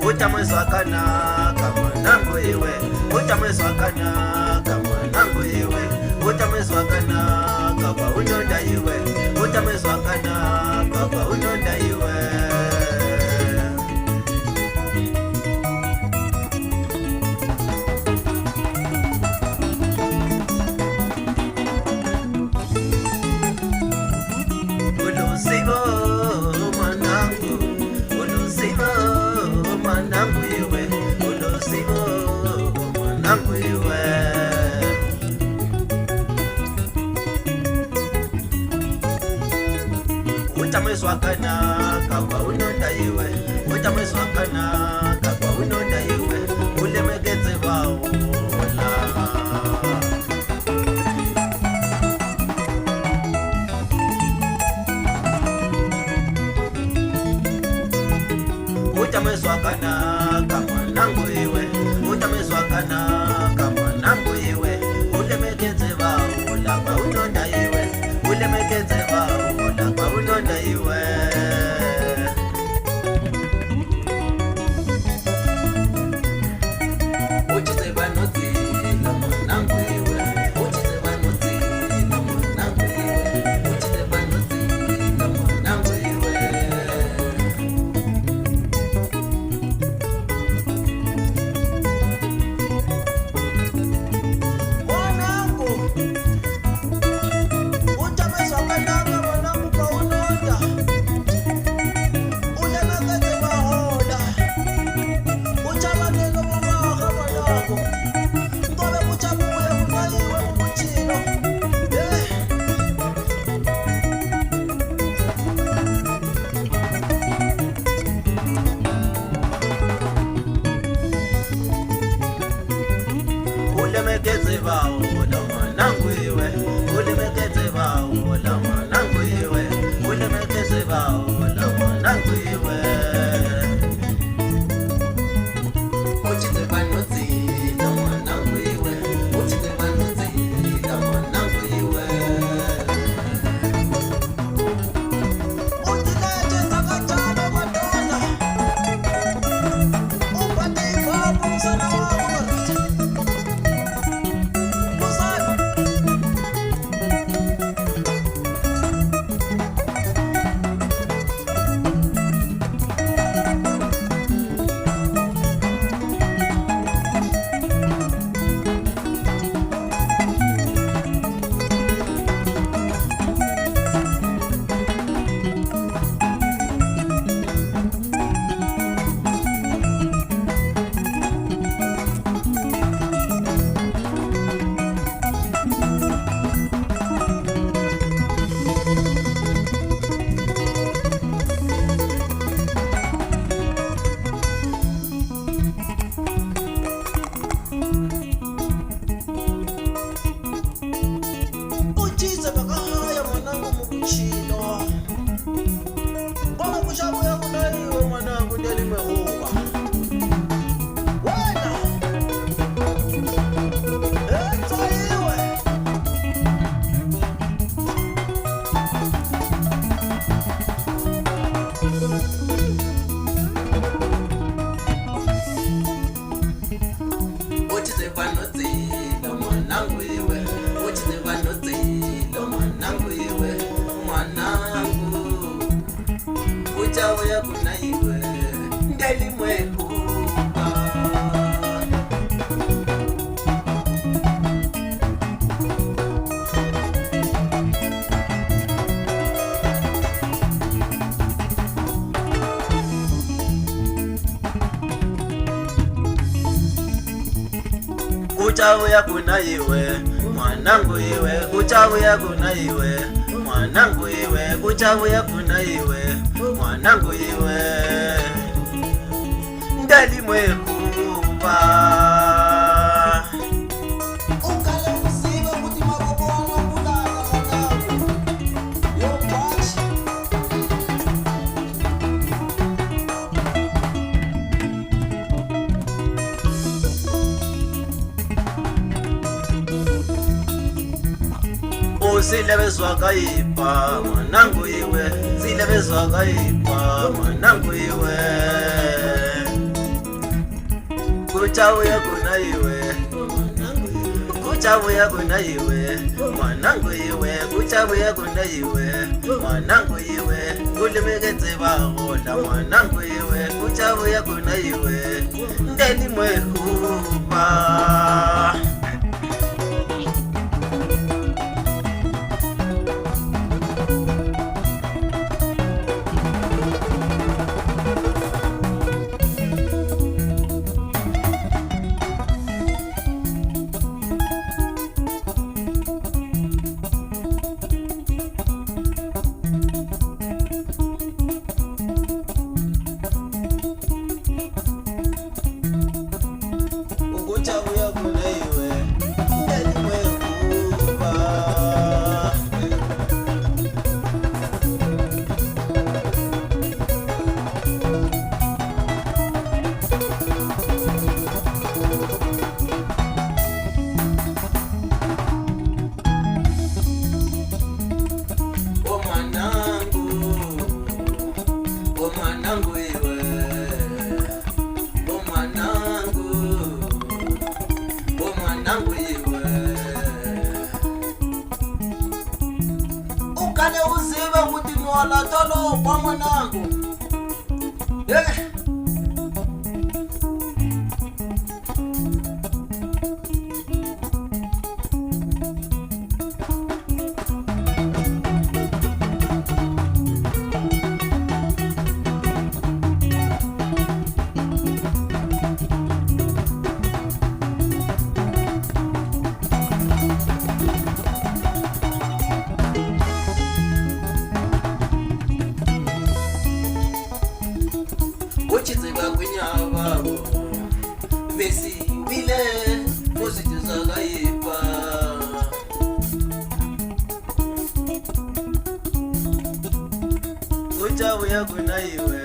Utamweswakana kama nangu iwe, utamweswakana kama nangu iwe, utamweswakana kama unyonda iwe, utamweswakana kama unyonda iwe. Ulusibo mwanangu, ulusibo mwanangu iwe, ulusibo mwanangu iwe. Utamweswakana kama unyonda iwe, utamweswakana kama unyonda iwe, ulemekeze baola. Utamweswakana kama nangu iwe, utamweswakana kama nangu iwe, ulemekeze baola kwa unyonda iwe, ulemekeze baola kwa unyonda iwe. Uchize banoti na mwanangu iwe, uchize banoti na mwanangu iwe, uchize banoti na mwanangu iwe. Ulemekeze baola mwanangu iwe, ulemekeze baola mwanangu iwe, ulemekeze baola mwanangu iwe. Uchize banoti na mwanangu iwe, uchize banoti na mwanangu iwe. Utileje zakachana madona, upate ifahamu msana wangu marita. Uchawe kuna iwe ndeli mweku kuchauya kuna iwe mwanangu iwe, kuchauya kuna iwe mwanangu iwe, kuchauya kuna iwe mwanangu iwe, ndali mwekupa silebezwa kaipa mwanangu iwe, silebezwa kaipa mwanangu iwe, kuchauya kuna iwe, kuchauya kuna iwe mwanangu iwe, kuchauya kuna iwe mwanangu iwe, kulimekeze bahola mwanangu iwe, kuchauya kuna iwe ndeni mwehupa ukane uzive kuti nola tolopwa mwanangu. Uchiziba kwinyababo besi bile muzitiza kaipa kuchauya kuna iwe